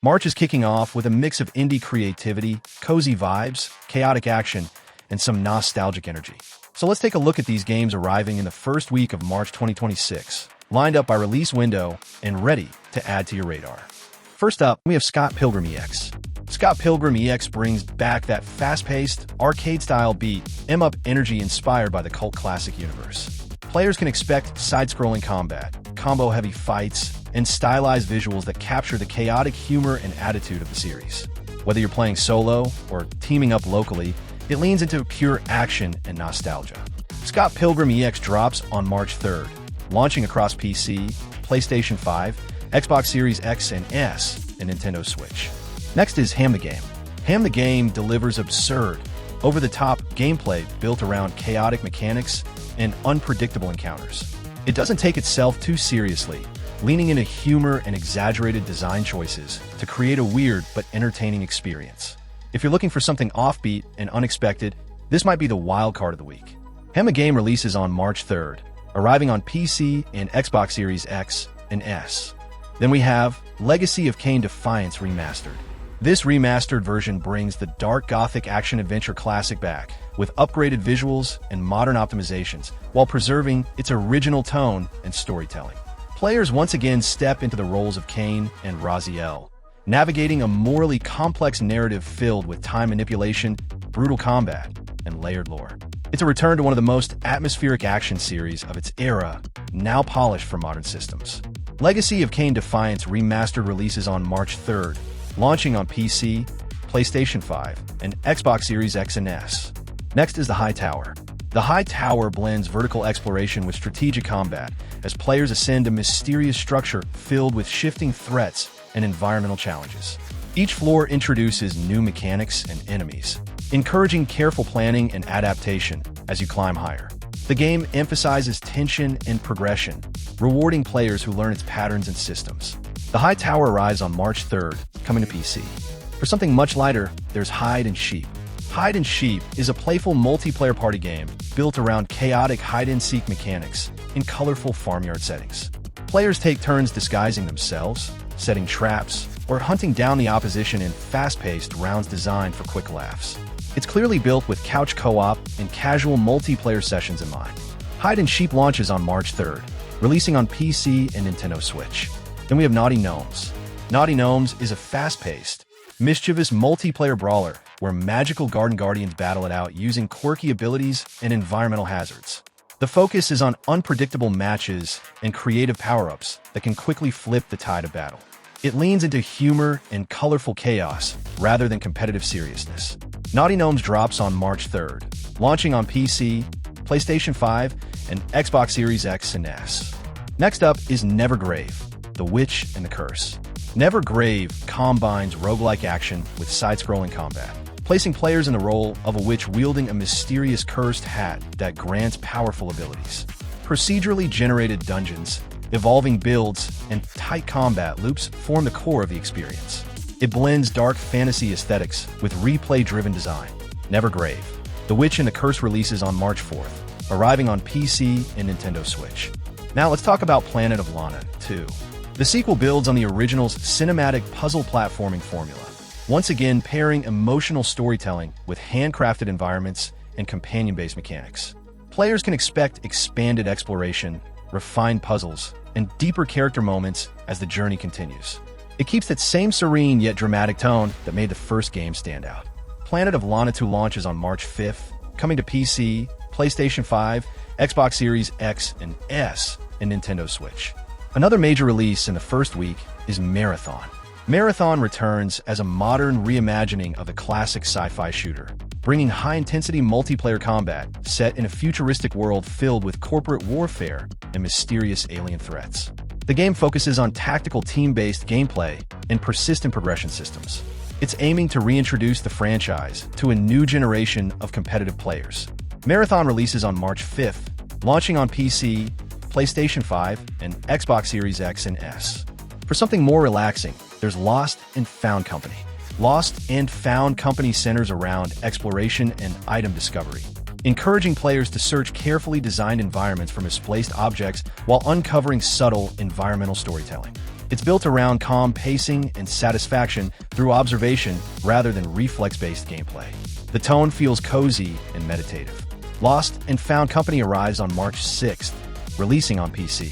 March is kicking off with a mix of indie creativity, cozy vibes, chaotic action, and some nostalgic energy. So let's take a look at these games arriving in the first week of March 2026, lined up by release window and ready to add to your radar. First up, we have Scott Pilgrim EX. Scott Pilgrim EX brings back that fast-paced, arcade-style beat, em-up energy inspired by the cult classic universe. Players can expect side-scrolling combat, combo-heavy fights, and stylized visuals that capture the chaotic humor and attitude of the series. Whether you're playing solo or teaming up locally, it leans into pure action and nostalgia. Scott Pilgrim EX drops on March 3rd, launching across PC, PlayStation 5, Xbox Series X and S, and Nintendo Switch. Next is Ham the Game. Ham the Game delivers absurd, over-the-top gameplay built around chaotic mechanics and unpredictable encounters. It doesn't take itself too seriously, leaning into humor and exaggerated design choices to create a weird but entertaining experience. If you're looking for something offbeat and unexpected, this might be the wild card of the week. Ham the Game releases on March 3rd, arriving on PC and Xbox Series X and S. Then we have Legacy of Kain Defiance Remastered. This remastered version brings the dark gothic action-adventure classic back, with upgraded visuals and modern optimizations, while preserving its original tone and storytelling. Players once again step into the roles of Kain and Raziel, navigating a morally complex narrative filled with time manipulation, brutal combat, and layered lore. It's a return to one of the most atmospheric action series of its era, now polished for modern systems. Legacy of Kain Defiance Remastered releases on March 3rd, launching on PC, PlayStation 5, and Xbox Series X and S. Next is The High Tower. The High Tower blends vertical exploration with strategic combat as players ascend a mysterious structure filled with shifting threats and environmental challenges. Each floor introduces new mechanics and enemies, encouraging careful planning and adaptation as you climb higher. The game emphasizes tension and progression, rewarding players who learn its patterns and systems. The High Tower arrives on March 3rd, coming to PC. For something much lighter, there's Hide and Sheep. Hide and Sheep is a playful multiplayer party game built around chaotic hide-and-seek mechanics in colorful farmyard settings. Players take turns disguising themselves, setting traps, or hunting down the opposition in fast-paced rounds designed for quick laughs. It's clearly built with couch co-op and casual multiplayer sessions in mind. Hide and Sheep launches on March 3rd, releasing on PC and Nintendo Switch. Then we have Gnaughty Gnomes. Gnaughty Gnomes is a fast-paced, mischievous multiplayer brawler where magical garden guardians battle it out using quirky abilities and environmental hazards. The focus is on unpredictable matches and creative power-ups that can quickly flip the tide of battle. It leans into humor and colorful chaos rather than competitive seriousness. Gnaughty Gnomes drops on March 3rd, launching on PC, PlayStation 5, and Xbox Series X and S. Next up is Nevergrave, The Witch and the Curse. Nevergrave combines roguelike action with side-scrolling combat, placing players in the role of a witch wielding a mysterious cursed hat that grants powerful abilities. Procedurally generated dungeons, evolving builds, and tight combat loops form the core of the experience. It blends dark fantasy aesthetics with replay-driven design. Nevergrave, The Witch and the Curse releases on March 4th, arriving on PC and Nintendo Switch. Now let's talk about Planet of Lana 2. The sequel builds on the original's cinematic puzzle platforming formula, once again pairing emotional storytelling with handcrafted environments and companion-based mechanics. Players can expect expanded exploration, refined puzzles, and deeper character moments as the journey continues. It keeps that same serene yet dramatic tone that made the first game stand out. Planet of Lana 2 launches on March 5th, coming to PC, PlayStation 5, Xbox Series X and S, and Nintendo Switch. Another major release in the first week is Marathon. Marathon returns as a modern reimagining of the classic sci-fi shooter, bringing high-intensity multiplayer combat set in a futuristic world filled with corporate warfare and mysterious alien threats. The game focuses on tactical team-based gameplay and persistent progression systems. It's aiming to reintroduce the franchise to a new generation of competitive players. Marathon releases on March 5th, launching on PC, PlayStation 5, and Xbox Series X and S. For something more relaxing, there's Lost and Found Company. Lost and Found Company centers around exploration and item discovery, encouraging players to search carefully designed environments for misplaced objects while uncovering subtle environmental storytelling. It's built around calm pacing and satisfaction through observation rather than reflex-based gameplay. The tone feels cozy and meditative. Lost and Found Company arrives on March 6th, releasing on PC.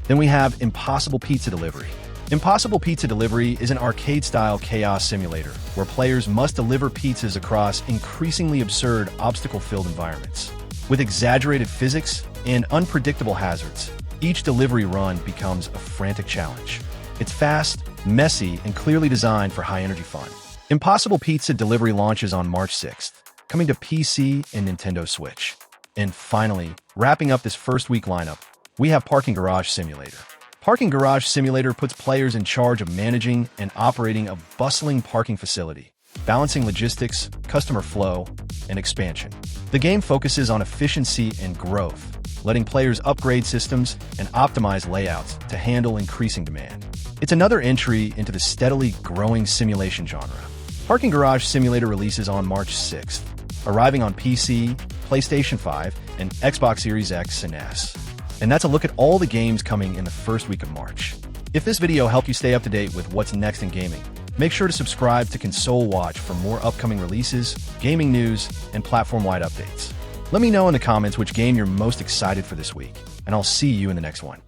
Then we have Impossible Pizza Delivery. Impossible Pizza Delivery is an arcade-style chaos simulator where players must deliver pizzas across increasingly absurd, obstacle-filled environments. With exaggerated physics and unpredictable hazards, each delivery run becomes a frantic challenge. It's fast, messy, and clearly designed for high-energy fun. Impossible Pizza Delivery launches on March 6th, coming to PC and Nintendo Switch. And finally, wrapping up this first week lineup, we have Parking Garage Simulator. Parking Garage Simulator puts players in charge of managing and operating a bustling parking facility, balancing logistics, customer flow, and expansion. The game focuses on efficiency and growth, letting players upgrade systems and optimize layouts to handle increasing demand. It's another entry into the steadily growing simulation genre. Parking Garage Simulator releases on March 6th, arriving on PC, PlayStation 5, and Xbox Series X and S. And that's a look at all the games coming in the first week of March. If this video helped you stay up to date with what's next in gaming, make sure to subscribe to Console Watch for more upcoming releases, gaming news, and platform-wide updates. Let me know in the comments which game you're most excited for this week, and I'll see you in the next one.